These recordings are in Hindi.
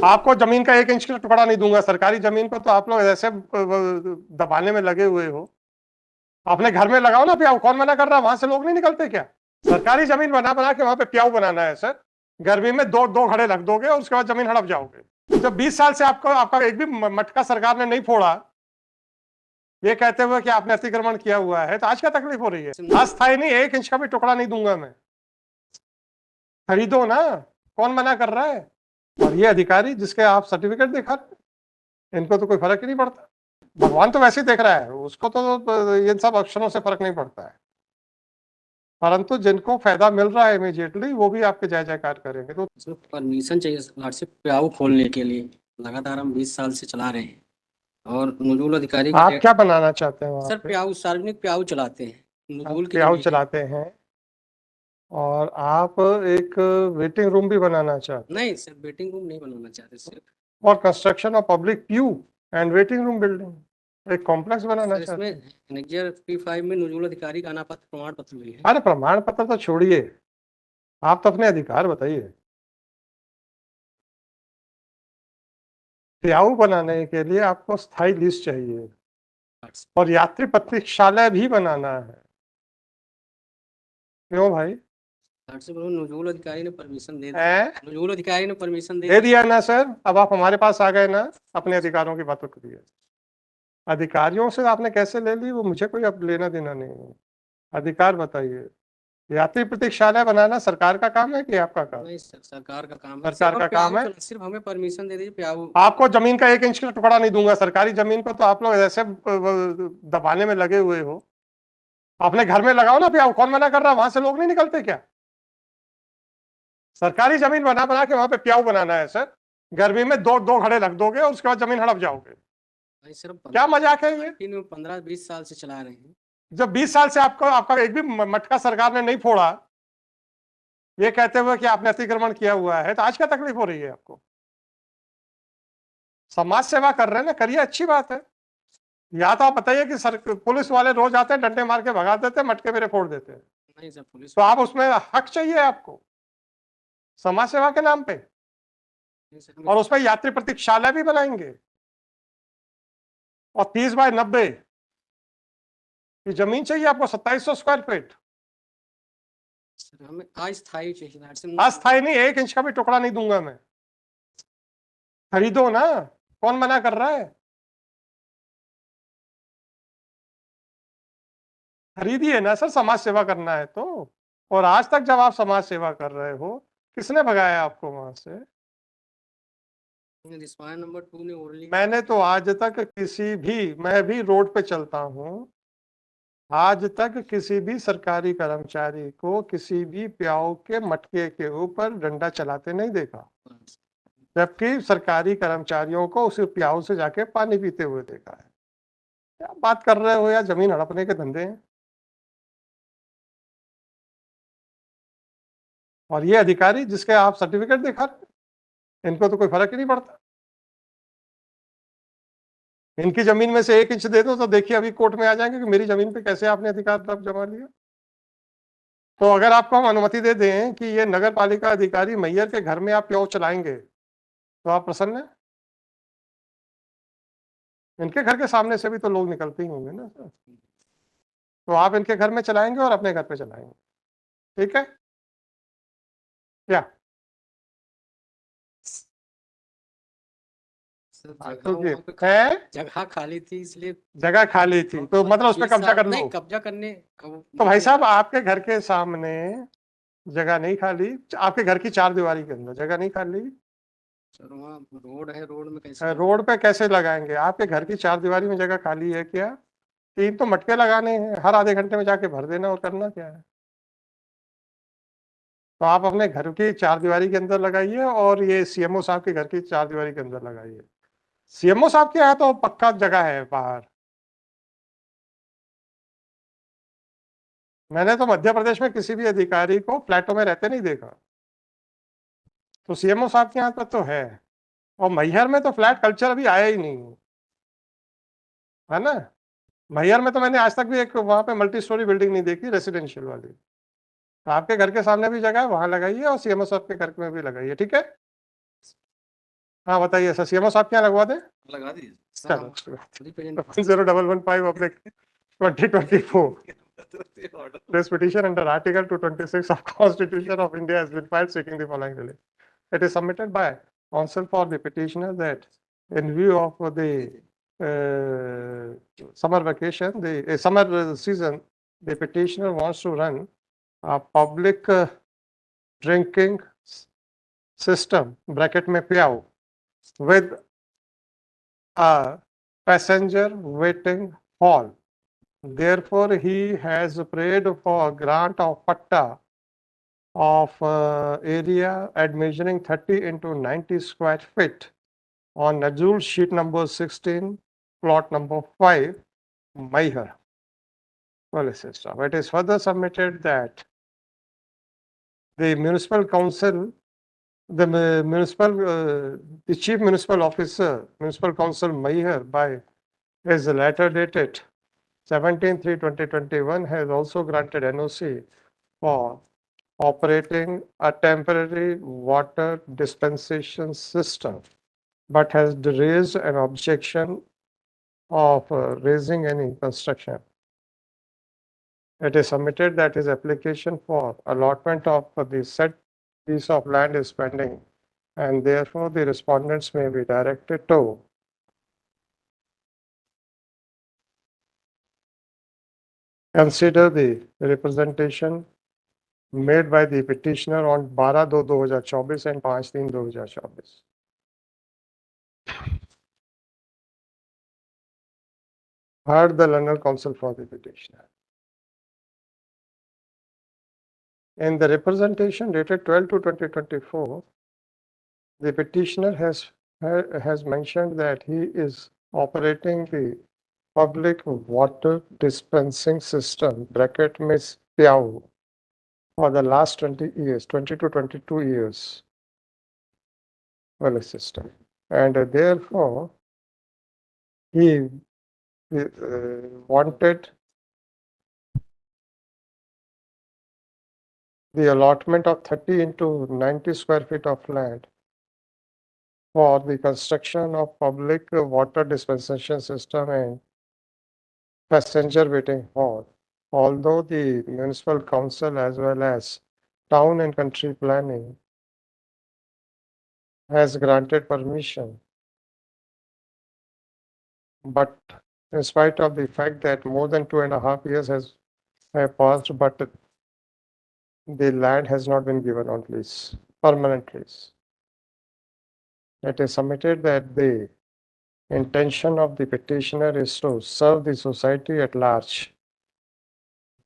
आपको जमीन का 1 इंच का टुकड़ा नहीं दूंगा। सरकारी जमीन पर तो आप लोग ऐसे दबाने में लगे हुए हो। अपने घर में लगाओ ना प्याऊ, कौन मना कर रहा है? वहां से लोग नहीं निकलते क्या? सरकारी जमीन बना बना के वहां पे प्याऊ बनाना है सर। गर्मी में दो दो घड़े रख दोगे और उसके बाद जमीन हड़प जाओगे। जब 20 साल से आपको आपका एक भी मटका सरकार ने नहीं फोड़ा, ये कहते हुए कि आपने अतिक्रमण किया हुआ है, तो आज क्या तकलीफ हो रही है? अस्थायी नहीं, 1 इंच का भी टुकड़ा नहीं दूंगा मैं। खरीदो ना, कौन मना कर रहा है? और ये अधिकारी जिसके आप सर्टिफिकेट दिखा रहे हैं, इनको तो कोई फर्क ही नहीं पड़ता। भगवान तो वैसे ही देख रहा है, उसको तो इन सब अक्षरों से फर्क नहीं पड़ता है। परंतु जिनको फायदा मिल रहा है इमीडिएटली, वो भी आपके जय जयकार करेंगे। तो परमिशन चाहिए वार्षिक प्याऊ खोलने के लिए। लगातार हम 20 साल से चला रहे हैं और नजूल अधिकारी आप क्या बनाना चाहते हैं वहां सर पे? प्याऊ सार्वजनिक प्याऊ चलाते हैं नजूल की प्याऊ जमीन चलाते हैं और आप एक वेटिंग रूम भी बनाना चाहते हैं? नहीं सर, वेटिंग रूम नहीं बनाना चाहते सिर्फ। और construction of public Q and waiting room building, एक कॉम्प्लेक्स बनाना सर चाहते इसमें हैं? एनेक्जर P5 में नजूल अधिकारी का अनापत्ति प्रमाण पत्र भी है। अरे प्रमाण पत्र तो छोड़िए, आप तो अपने अधिकार बताइए। प्याऊ बनाने के लिए आपको स्थायी लीज चाहिए और यात्री प्रतीक्षालय भी बनाना है। क्यों भाई? नजूल अधिकारी ने परमिशन दे है? नजूल अधिकारी ने परमिशन दे दिया ना सर, अब आप हमारे पास आ गए ना, अपने अधिकारों की बातों करिए। अधिकारियों से आपने कैसे ले ली वो मुझे कोई अब लेना देना नहीं है। अधिकार बताइए। यात्री प्रतीक्षालय बनाना सरकार का काम है कि आपका काम? नहीं सर, सरकार का काम है। सरकार का काम है। सिर्फ हमें परमिशन दे दीजिए प्याऊ। आपको जमीन का 1 इंच का टुकड़ा नहीं दूंगा। सरकारी जमीन पर तो आप लोग ऐसे दबाने में लगे हुए हो। अपने घर में लगाओ ना प्याऊ, कौन मना कर रहा है? वहां से लोग नहीं निकलते क्या? सरकारी जमीन बना बना के वहां पे प्याऊ बनाना है सर। गर्मी में दो दो घड़े रख दोगे और उसके बाद जमीन हड़प जाओगे। क्या मजाक है ये? 15-20 साल से चला रहे हैं। जब 20 साल से आपको आपका एक भी मटका सरकार ने नहीं फोड़ा, ये कहते हुए कि आपने अतिक्रमण किया हुआ है, तो आज क्या तकलीफ हो रही है आपको? समाज सेवा कर रहे हैं ना, करिए, अच्छी बात है। या तो आप बताइए कि सर पुलिस वाले रोज आते हैं, डंडे मार के भगा देते हैं, मटके मेरे फोड़ देते हैं। नहीं सर, पुलिस तो आप उसमें हक चाहिए आपको समाज सेवा के नाम पे। और उसमें यात्री प्रतीक्षालय भी बनाएंगे और 30 बाय 90 की जमीन चाहिए आपको, 2700 स्क्वायर फीट। सर हमें अस्थायी चाहिए। अस्थायी नहीं, 1 इंच का भी टुकड़ा नहीं दूंगा मैं। खरीदो ना, कौन मना कर रहा है? खरीदिए ना सर, समाज सेवा करना है तो। और आज तक जब आप समाज सेवा कर रहे हो, किसने भगाया आपको वहां से? नंबर 2 ने मैंने तो आज तक मैं भी रोड पे चलता हूं, आज तक किसी भी सरकारी कर्मचारी को किसी भी प्याऊ के मटके के ऊपर डंडा चलाते नहीं देखा, जबकि सरकारी कर्मचारियों को उस प्याऊ से जाके पानी पीते हुए देखा है। क्या बात कर रहे हो यार, जमीन हड़पने के धंधे हैं। और ये अधिकारी जिसके आप सर्टिफिकेट दिखा रहे हैं, इनको तो कोई फर्क ही नहीं पड़ता। इनकी जमीन में से 1 इंच दे दो तो देखिए अभी कोर्ट में आ जाएंगे कि मेरी जमीन पे कैसे आपने अधिकार तब जमा लिया। तो अगर आपको हम अनुमति दे दें कि ये नगर पालिका अधिकारी मैयर के घर में आप प्याऊ चलाएंगे, तो आप प्रसन्न हैं? इनके घर के सामने से भी तो लोग निकलते ही होंगे ना सर। तो आप इनके घर में चलाएंगे और अपने घर पे चलाएंगे, ठीक है क्या? जगह खाली थी इसलिए। जगह खाली थी तो मतलब उस पर कब्जा कर लो। नहीं, कब्जा करने तो भाई साहब, आपके घर के सामने जगह नहीं खाली, आपके घर की 4 दीवारी के अंदर जगह नहीं खाली। सर वहाँ रोड है, रोड में कैसे रोड पे कैसे लगाएंगे? आपके घर की 4 दीवारी में जगह खाली है क्या? 3 तो मटके लगाने हैं, हर आधे घंटे में जाके भर देना और करना क्या है। तो आप अपने घर की 4 दीवारी के अंदर लगाइए और ये सीएमओ साहब के घर की 4 दीवारी के अंदर लगाइए। सीएमओ साहब के यहाँ तो पक्का जगह है बाहर। मैंने तो मध्य प्रदेश में किसी भी अधिकारी को फ्लैटों में रहते नहीं देखा, तो सीएमओ साहब के यहाँ पर तो है। और मैहर में तो फ्लैट कल्चर अभी आया ही नहीं है ना। मैहर में तो मैंने आज तक भी एक वहां पे मल्टी स्टोरी बिल्डिंग नहीं देखी रेसिडेंशियल वाली। तो आपके घर के सामने भी जगह है, वहां लगाइए और सीएमओ साहब के घर में भी लगाइए, ठीक है। हाँ बताइए सर, सीएमओ साहब क्या लगवा दें? लगा दीजिए सर, चलो हम represent 10115 of 2024. This petition under Article 226 of Constitution of India has been filed seeking the following relief. It is submitted by counsel for the petitioner that in view of the summer vacation, the summer season, the petitioner wants to run a public drinking system (bracket में प्याऊ) with a passenger waiting hall. Therefore, he has prayed for grant of patta of area at measuring 30 into 90 square feet on Najul sheet number 16, plot number 5, Maihar. Police system. It is further submitted that the municipal council, the chief municipal officer, municipal council Maihar, by his letter dated 17/3/2021, has also granted NOC for operating a temporary water dispensation system, but has raised an objection of raising any construction. It is submitted that his application for allotment of the said piece of land is pending, and therefore the respondents may be directed to consider the representation made by the petitioner on 12/2/2024 and 5/3/2024. Heard the learned counsel for the petitioner. In the representation dated 12/2/2024, the petitioner has mentioned that he is operating the public water dispensing system (bracket means PIAU) for the last 20 years, 20 to 22 years. Well, system, and therefore he wanted the allotment of 30 into 90 square feet of land for the construction of public water dispensation system and passenger waiting hall. Although the municipal council as well as town and country planning has granted permission, but in spite of the fact that more than 2.5 years have passed, but the land has not been given on lease, permanent lease. It is submitted that the intention of the petitioner is to serve the society at large,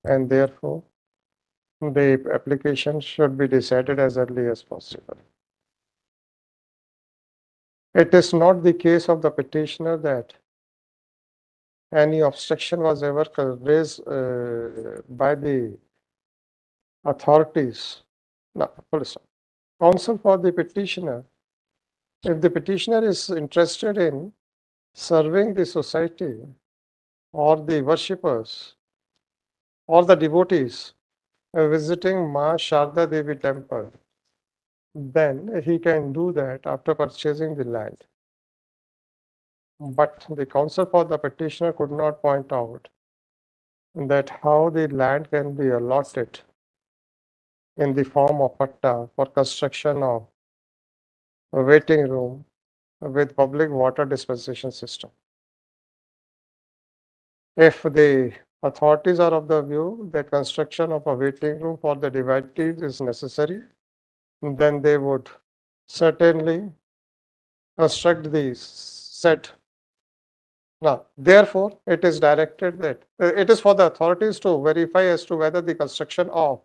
and therefore the application should be decided as early as possible. It is not the case of the petitioner that any obstruction was ever raised by the authorities. No, counsel for the petitioner, if the petitioner is interested in serving the society or the worshippers or the devotees visiting Ma Sharda Devi temple, then he can do that after purchasing the land. But the counsel for the petitioner could not point out that how the land can be allotted in the form of patta for construction of a waiting room with public water dispensation system. If the authorities are of the view that construction of a waiting room for the devotees is necessary, then they would certainly construct the said. Now, therefore, it is directed that it is for the authorities to verify as to whether the construction of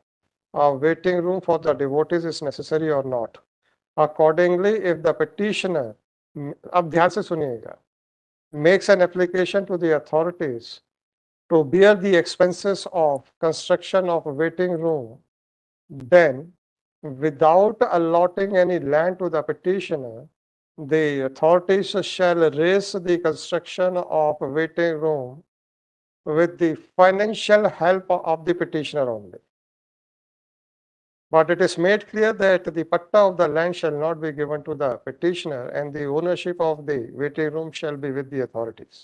a waiting room for the devotees is necessary or not. Accordingly, if the petitioner, अब ध्यान से सुनिएगा, makes an application to the authorities to bear the expenses of construction of a waiting room, then without allotting any land to the petitioner, the authorities shall raise the construction of a waiting room with the financial help of the petitioner only. But it is made clear that the patta of the land shall not be given to the petitioner and the ownership of the waiting room shall be with the authorities.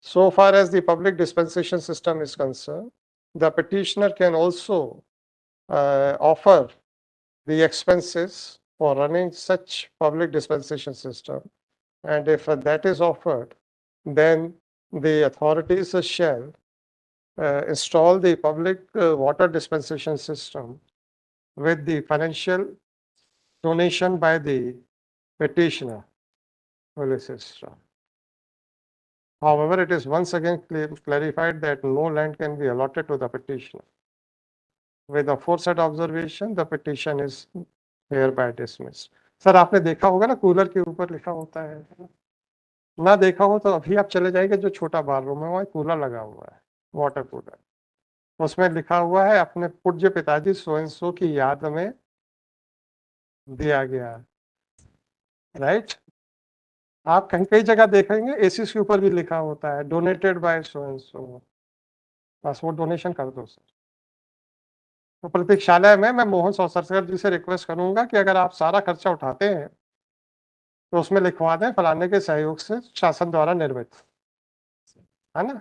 So far as the public dispensation system is concerned, the petitioner can also offer the expenses for running such public dispensation system. And if that is offered, then the authorities shall install the public water dispensation system with the financial donation by the petitioner. However, it is once again clarified that no land can be allotted to the petitioner. With aforesaid observation, the petition is hereby dismissed. Sir आपने देखा होगा ना कूलर के ऊपर लिखा होता है, ना देखा हो तो अभी आप चले जाएंगे जो छोटा बार रूम है वहाँ कूलर लगा हुआ है, वाटर कूलर, उसमें लिखा हुआ है अपने पूज्य पिताजी सो एंड सो की याद में दिया गया है, राइट। आप कहीं कई जगह देखेंगे एसी के ऊपर भी लिखा होता है donated bye so and so, बस वो डोनेशन कर दो सर। तो प्रतीक्षालय में मैं मोहन सौसरकर जी से रिक्वेस्ट करूंगा कि अगर आप सारा खर्चा उठाते हैं तो उसमें लिखवा दें फलाने के सहयोग से शासन द्वारा निर्मित, है ना।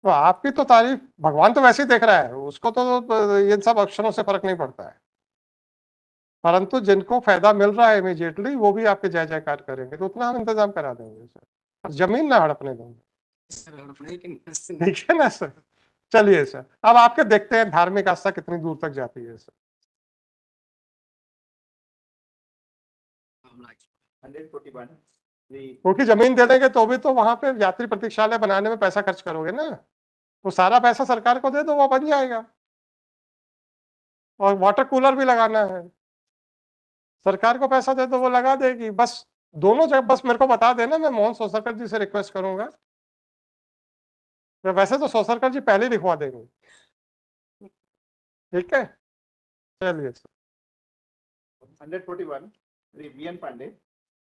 तो आपकी तो तारीफ भगवान तो वैसे ही देख रहा है, उसको तो इन सब अक्षरों से फर्क नहीं पड़ता है, परंतु जिनको फायदा मिल रहा है इमीडिएटली वो भी आपके जय जयकार करेंगे, तो उतना हम इंतजाम करा देंगे सर, जमीन ना हड़पने देंगे, ठीक है ना सर। चलिए सर, अब आपके देखते हैं धार्मिक आस्था कितनी दूर तक जाती है सर। 141. क्योंकि जमीन दे देंगे तो भी तो वहां पे यात्री प्रतीक्षालय बनाने में पैसा खर्च करोगे ना, तो सारा पैसा सरकार को दे दो, वो बन जाएगा। और वाटर कूलर भी लगाना है, सरकार को पैसा दे दो वो लगा देगी, बस दोनों जगह बस मेरे को बता देना, मैं मोहन सोसरकर जी से रिक्वेस्ट करूंगा। वैसे तो सोसरकर जी पहले ही लिखवा देंगे, ठीक है। चलिए सर। 141. Shri V.N. Pandey.